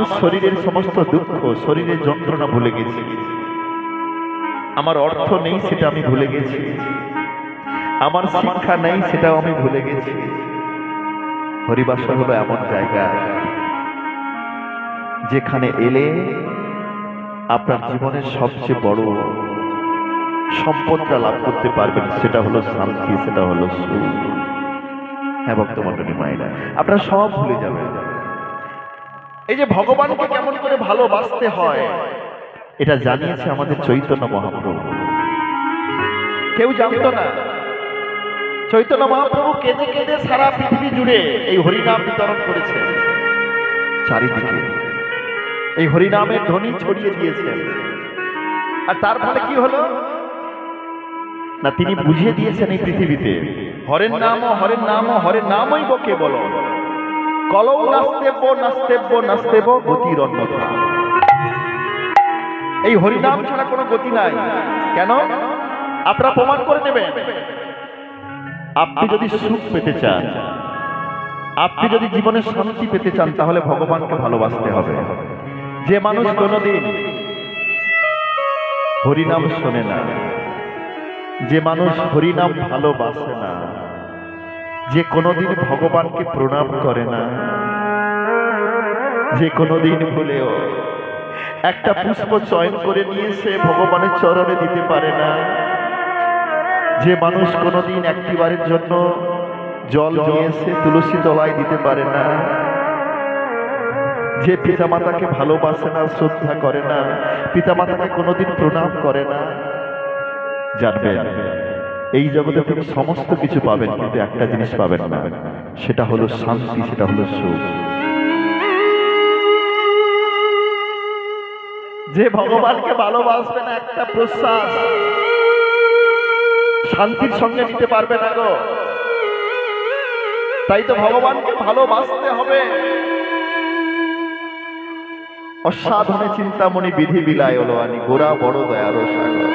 আমার শরীরের সমস্ত দুঃখ, শরীরের যন্ত্রণা ভুলে গেছি। আমার অর্থ নেই, সেটা আমি ভুলে গেছি। আমার শিক্ষা নেই, সেটাও আমি ভুলে গেছি। হরিবাসর হলো এমন জায়গা যেখানে এলে আপনার জীবনের সবচেয়ে বড় সম্পদটা লাভ করতে পারবেন, সেটা হলো শান্তি, সেটা হলো সুখ। হ্যাঁ ভক্তমণ্ডলী মায়েরা, আপনারা সব ভুলে যাবেন। এই যে ভগবানকে কেমন করে ভালোবাসতে হয়, এটা জানিয়েছে আমাদের চৈতন্য মহাপ্রভু। কেউ জানতো না। চৈতন্য মহাপ্রভু কেঁদে কেঁদে সারা পৃথিবী জুড়ে এই হরিনাম বিতরণ করেছেন। চারিদিকে এই হরিনামের ধ্বনি ছড়িয়ে দিয়েছেন। আর তার ফলে কি হলো না, তিনি বুঝিয়ে দিয়েছেন এই পৃথিবীতে হরের নাম, হরের নাম, হরের নামই বকে বলো, কলৌ নাস্তেব্য নাস্তেব্য নাস্তেব্য গতির অন্যথা। এই হরিনাম ছাড়া কোনো গতি নাই। কেন? আপনারা প্রমাণ করে নেবেন। আপনি যদি সুখ পেতে চান, আপনি যদি জীবনে শান্তি পেতে চান, তাহলে ভগবানকে ভালোবাসতে হবে। যে মানুষ কোনোদিন হরিনাম শোনে না, যে মানুষ হরিনাম ভালোবাসে না, যে কোনোদিন ভগবানকে প্রণাম করে না, যে কোনোদিন ভুলেও একটা পুষ্প চয়ন করে নিয়ে সে ভগবানের চরণে দিতে পারে না, যে মানুষ কোনোদিন একটিবারের জন্য জল নিয়ে এসে তুলসী তলায় দিতে পারে না, যে পিতামাতাকে ভালোবাসে না, শ্রদ্ধা করে না, পিতামাতাকে কোনোদিন প্রণাম করে না, জানবেন এই জগতে তিনি সমস্ত কিছু পাবেন, কিন্তু একটা জিনিস পাবেন না, সেটা হলো শান্তি, সেটা হলো সুখ। যে ভগবানকে ভালোবাসবে না, একটা প্রশ্বাস শান্তির সঙ্গে নিতে পারবে না গো। তাই তো ভগবানকে ভালোবাসতে হবে। অসাধনে চিন্তামণি বিধি বিলায় আনি গোরা বড় দয়ার সাগর।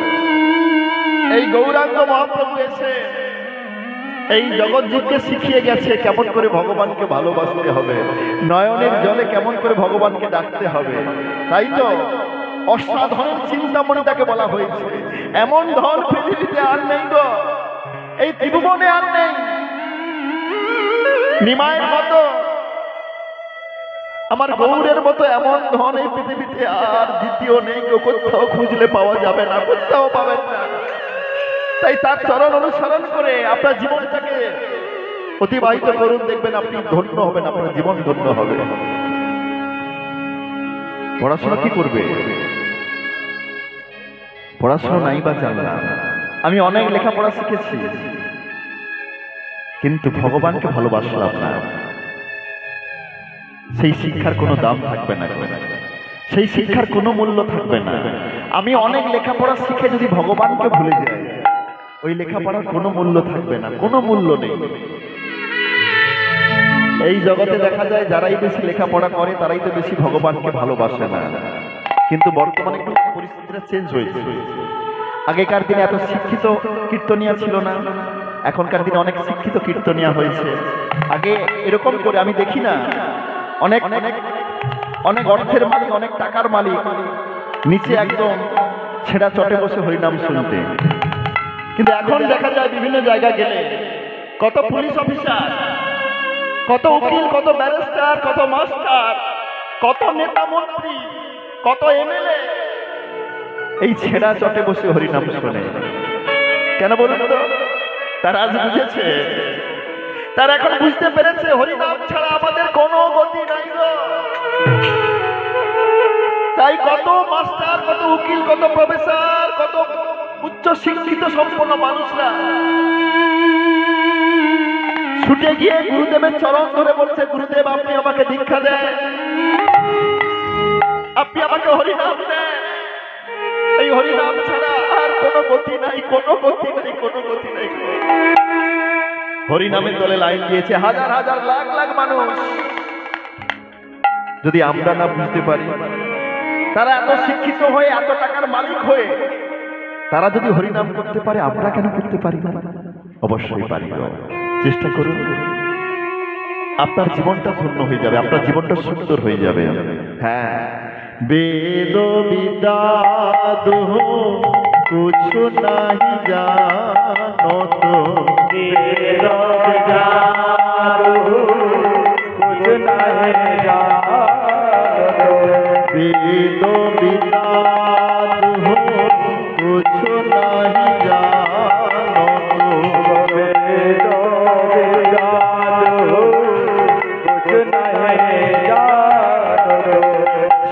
এই গৌরাঙ্গ মহাপ্রভু এসে এই জগৎজীবকে শিখিয়ে গেছে কেমন করে ভগবানকে ভালোবাসতে হবে, নয়নের জলে কেমন করে ভগবানকে ডাকতে হবে। তাই তো অসাধনের চিন্তামণি তাকে বলা হয়েছে। এমন ধন পৃথিবীতে আর নেই গো, এই ত্রিভুবনে আর নেই। নিমায়ের মতো, আমার গৌরের মতো এমন ধন এই পৃথিবীতে আর দ্বিতীয় নেই গো। কোথাও খুঁজলে পাওয়া যাবে না, কোথাও পাবেন না। তাই তার চরণ অনুসরণ করে আপনার জীবনটাকে অতিবাহিত করুন, দেখবেন আপনি ধন্য হবেন, আপনার জীবন ধন্য হবে। পড়াশোনা কি করবে? পড়াশোনা নাই বা জানলাম, আমি অনেক লেখাপড়া শিখেছি, কিন্তু ভগবানকে ভালোবাসলাম না, সেই শিক্ষার কোনো দাম থাকবে না, সেই শিক্ষার কোনো মূল্য থাকবে না। আমি অনেক লেখাপড়া শিখে যদি ভগবানকে ভুলে যাই, ওই লেখাপড়ার কোনো মূল্য থাকবে না, কোনো মূল্য নেই। এই জগতে দেখা যায় যারাই বেশি লেখাপড়া করে তারাই তো বেশি ভগবানকে ভালোবাসে না। কিন্তু বর্তমানে একটু পরিস্থিতিটা চেঞ্জ হয়েছে। আগেকার দিনে এত শিক্ষিত কীর্তনিয়া ছিল না, এখনকার দিনে অনেক শিক্ষিত কীর্তনিয়া হয়েছে। আগে এরকম করে আমি দেখি না, অনেক অনেক অর্থের মালিক, অনেক টাকার মালিক নিচে একদম ছেঁড়া চটে বসে হরিনাম শুনতে। কিন্তু এখন দেখা যায় বিভিন্ন জায়গায় গেলে কত পুলিশ অফিসার, কত উকিল, কত ব্যারিস্টার, কত মাস্টার, কত নেতা মন্ত্রী, কত এমএলএ এই ছেঁড়া চটে বসে হরিনাম শোনে। কেন বলুন তো? তারা আজ বুঝেছে, তারা এখন বুঝতে পেরেছে হরিনাম ছাড়া আমাদের কোনো গতি নাই গো। তাই কত মাস্টার, কত উকিল, কত প্রফেসর, কত উচ্চ শিক্ষিত সম্পন্ন মানুষরা ছুটে গিয়ে গুরুদেবের চরণ ধরে বলছে, গুরুদেব আপনি আমাকে দীক্ষা দেন, আপনি আমাকে হরিনাম দেন। এই হরিনাম ছাড়া আর কোনো গতি নাই, কোনো গতি নাই, কোনো গতি নাই। হরিনামের দলে লাইন দিয়েছে হাজার হাজার লাখ লাখ মানুষ। যদি আমরা না বুঝতে পারি, তারা এত শিক্ষিত হয়ে, এত টাকার মালিক হয়ে তারা যদি হরিনাম করতে পারে, আমরা কেন করতে পারি না? অবশ্যই পারি। চেষ্টা করুন। আপনার জীবনটা ধন্য হয়ে যাবে, আপনার জীবনটা সুন্দর হয়ে যাবে। হ্যাঁ, বেদ বিদ্যা দুহ কুছু নাহি জানত, বেদ বিদ্যা দুহ কুছু নাহি জানত, বেদ বিদ্যা দুহ কুছু নাহি জানত, বেদ বিদ্যা দুহ কুছু নাহি জানত,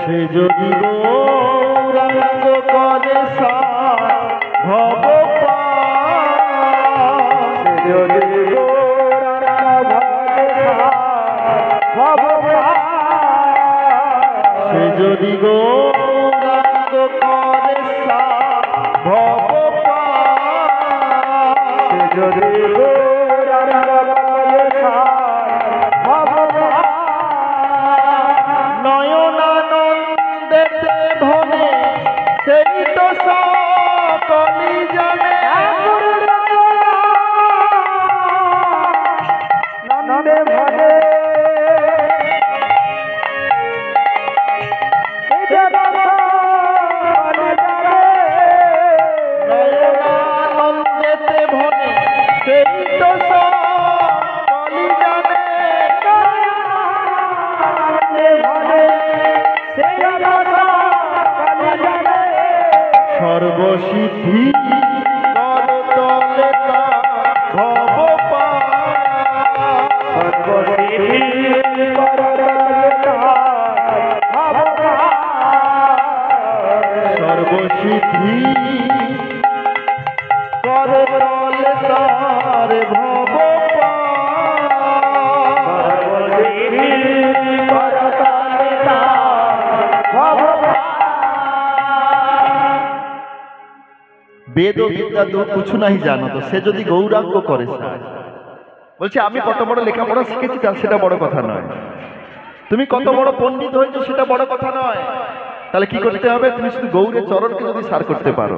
সে যদি গৌরাঙ্গ করে ভব যদি সে যদি গৌরাঙ্গ করে ভব যদি নয়নানন্দেতে ভনে সেই তো সকলি জানে, নন্দে ভনে নয়নানন্দেতে ভনে সেই তো সকলি জানে, সর্বসিদ্ধি করতলে ভব সর্বসিদ্ধি করতলে তার ভব বেদ বিদ্যা তো কিছু নাহি জানো, তো সে যদি গৌরাঙ্গ করে বলছে আমি কত বড় লেখাপড়া শিখেছি তার সেটা বড় কথা নয়, তুমি কত বড় পণ্ডিত হয়েছো সেটা বড় কথা নয়, তাহলে কি করতে হবে? তুমি শুধু গৌরের চরণকে যদি সার করতে পারো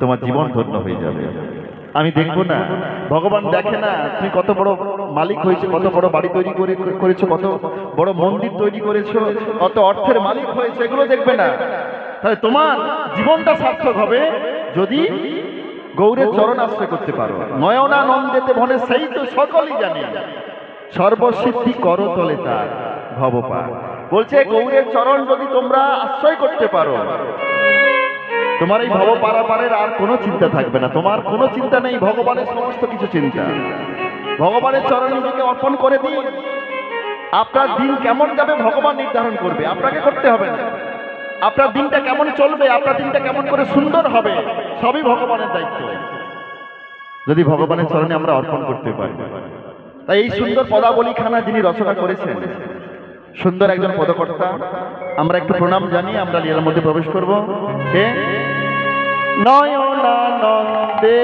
তোমার জীবন ধন্য হয়ে যাবে। আমি দেখবো না, ভগবান দেখে না তুমি কত বড় মালিক হয়েছে, কত বড় বাড়ি তৈরি করেছো, কত বড় মন্দির তৈরি করেছো, কত অর্থের মালিক হয়েছে, এগুলো দেখবে না। তাহলে তোমার জীবনটা সার্থক হবে যদি গৌরের চরণ আশ্রয় করতে পারো। নয়নানন্দেতে ভনে সেই তো সকলই জানে, সর্বসিদ্ধি করতলে তার ভবপার। বলছে গৌরের চরণ যদি তোমরা আশ্রয় করতে পারো তোমার এই ভব পারাপারের আর কোনো চিন্তা থাকবে না, তোমার কোনো চিন্তা নেই, ভগবানের সমস্ত কিছু চিন্তা। ভগবানের চরণে নিজেকে অর্পণ করে দিন, আপনার দিন কেমন যাবে ভগবান নির্ধারণ করবে, আপনাকে করতে হবে না। আপনার দিনটা কেমন চলবে, আপনার দিনটা কেমন করে সুন্দর হবে, সবই ভগবানের দায়িত্ব, যদি ভগবানের চরণে আমরা অর্পণ করতে পারি। তাই এই সুন্দর পদাবলীখানা যিনি রচনা করেছেন, সুন্দর একজন পদকর্তা, আমরা একটু প্রণাম জানিয়ে আমরা লীলার মধ্যে প্রবেশ করব। কে? নয়নানন্দেতে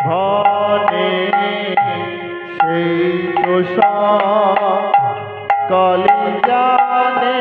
ভনে সেই তো সকলি জানে।